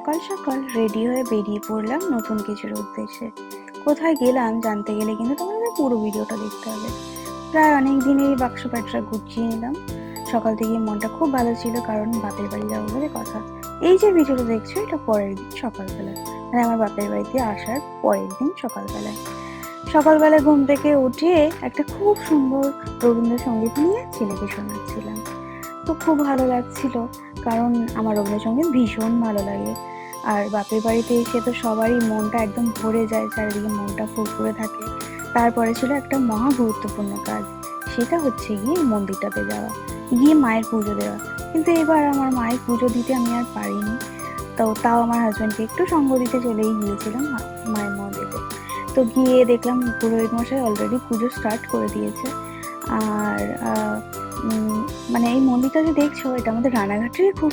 সকাল সকাল রেডি হয়ে বেরিয়ে পড়লাম নতুন কিছুর উদ্দেশ্যে। কোথায় গেলাম জানতে গেলে কিন্তু তোমাদের পুরো ভিডিওটা দেখতে হবে। প্রায় অনেক দিনেই বাক্স প্যাঁটরা গুছিয়ে নিলাম। সকাল থেকে মনটা খুব ভালো ছিল, কারণ বাপের বাড়ি যাবো বলে কথা। এই যে ভিডিওটা দেখছো, এটা পরের দিন সকালবেলা, মানে আমার বাপের বাড়িতে আসার পরের দিন সকালবেলায়। সকালবেলা ঘুম থেকে উঠে একটা খুব সুন্দর রবীন্দ্রসঙ্গীত নিয়ে ছেলেকে শোনাচ্ছিলাম। তো খুব ভালো লাগছিল, কারণ আমার রবীন্দ্রসঙ্গীত ভীষণ ভালো লাগে। আর বাপের বাড়িতে এসে তো সবারই মনটা একদম ভরে যায়, চারিদিকে মনটা ফুরফুরে থাকে। তারপরে ছিল একটা মহা গুরুত্বপূর্ণ কাজ, সেটা হচ্ছে গিয়ে মন্দিরটাতে যাওয়া, গিয়ে মায়ের পুজো দেওয়া। কিন্তু এবার আমার মায়ের পুজো দিতে আমি আর পারিনি। তো তাও আমার হাজব্যান্ডকে একটু সঙ্গ দিতে চলেই গিয়েছিলাম মায়ের মন্দিরে। তো গিয়ে দেখলাম পুরোহিত মশাই অলরেডি পুজো স্টার্ট করে দিয়েছে। আর মানে এই মন্দিরটা যে দেখছো, এটা আমাদের রানাঘাটেরই খুব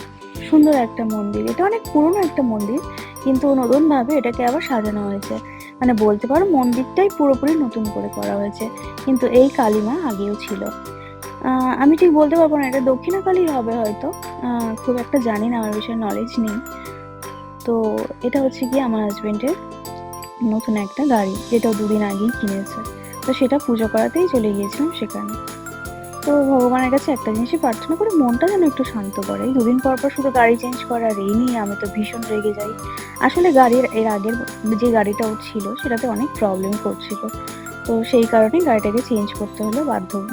সুন্দর একটা মন্দির। এটা অনেক পুরনো একটা মন্দির, কিন্তু নতুন ভাবে এটাকে আবার সাজানো হয়েছে। মানে বলতে পারো মন্দিরটাই পুরোপুরি নতুন করে করা হয়েছে, কিন্তু এই কালীমা আগেও ছিল। আমি ঠিক বলতে পারবো না এটা দক্ষিণা কালী হবে হয়তো। খুব একটা জানি না, আমার বিষয়ে নলেজ নেই। তো এটা হচ্ছে কি আমার হাজবেন্ডের নতুন একটা গাড়ি, যেটা দুদিন আগেই কিনেছে। তো সেটা পুজো করাতেই চলে গিয়েছিলাম সেখানে। তো ভগবানের কাছে একটা জিনিসই প্রার্থনা করে মনটা যেন একটু শান্ত করে। এই দুদিন পর পর শুধু গাড়ি চেঞ্জ করার এই নিয়ে আমি তো ভীষণ রেগে যাই। আসলে গাড়ির এর আগের যে গাড়িটা ওর ছিল সেটাতে অনেক প্রবলেম করছিল। তো সেই কারণে গাড়িটাকে চেঞ্জ করতে হলো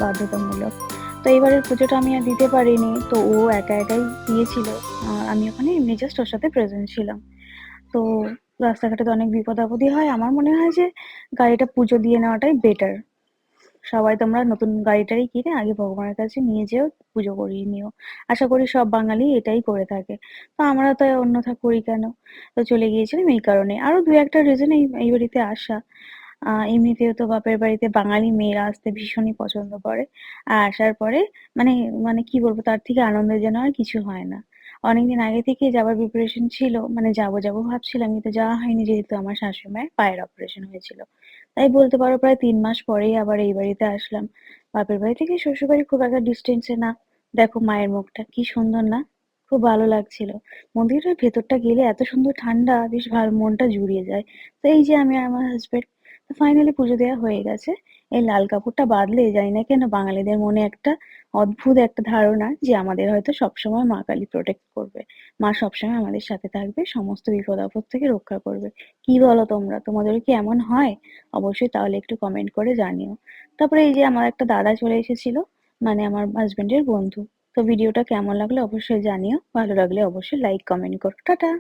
বাধ্যতামূলক। তো এবারের পুজোটা আমি আর দিতে পারিনি, তো ও একা একাই দিয়েছিল। আর আমি ওখানে এমনি জাস্ট ওর সাথে প্রেজেন্ট ছিলাম। তো রাস্তাঘাটে তো অনেক বিপদ আপদই হয়, আমার মনে হয় যে গাড়িটা পুজো দিয়ে নেওয়াটাই বেটার। সবাই তোমরা নতুন গাড়িটারি কিনে আগে ভগবানের কাছে নিয়ে যেও, পুজো করিয়ে নিও। আশা করি সব বাঙালি এটাই করে থাকে। তো আমরা তো অন্যথা করি কেন? তো চলে গিয়েছিলাম এই কারণে। আরো দু একটা রিজন এই বাড়িতে আসা। এমনিতেও তো বাপের বাড়িতে বাঙালি মেয়েরা আসতে ভীষণই পছন্দ করে। আর আসার পরে মানে মানে কি বলবো, তার থেকে আনন্দের যেন আর কিছু হয় না। অনেকদিন আগে থেকে যাবার প্রিপারেশন ছিল, মানে যাবো ভাবছিলাম, কিন্তু যাওয়া হয়নি যেহেতু আমার শাশুড়ি মায়ের পায়ের অপারেশন হয়েছিল। তাই বলতে পারো প্রায় ৩ মাস পরেই আবার এই বাড়িতে আসলাম। বাপের বাড়ি থেকে শ্বশুর বাড়ি খুব একটা ডিস্টেন্সে না। দেখো মায়ের মুখটা কি সুন্দর না, খুব ভালো লাগছিল। মন্দিরের ভেতরটা গেলে এত সুন্দর ঠান্ডা, বেশ ভালো, মনটা জুড়িয়ে যায়। তো এই যে আমি আর আমার হাজবেন্ড, তো ফাইনালি পুজো দেওয়া হয়ে গেছে। এই লাল কাপড়টা বাঁধলে জানি না কেন বাঙালিদের মনে একটা অদ্ভুত একটা ধারণা যে আমাদের হয়তো সবসময় মা কালী প্রোটেক্ট করবে, মা সবসময় আমাদের সাথে থাকবে, সমস্ত বিপদ আপদ থেকে রক্ষা করবে। কি বলো তোমরা, তোমাদেরও কি এমন হয়? অবশ্যই তাহলে একটু কমেন্ট করে জানিও। তারপরে এই যে আমার একটা দাদা চলে এসেছিল, মানে আমার হাজবেন্ডের বন্ধু। তো ভিডিওটা কেমন লাগলো অবশ্যই জানিও, ভালো লাগলে অবশ্যই লাইক কমেন্ট করো। টাটা।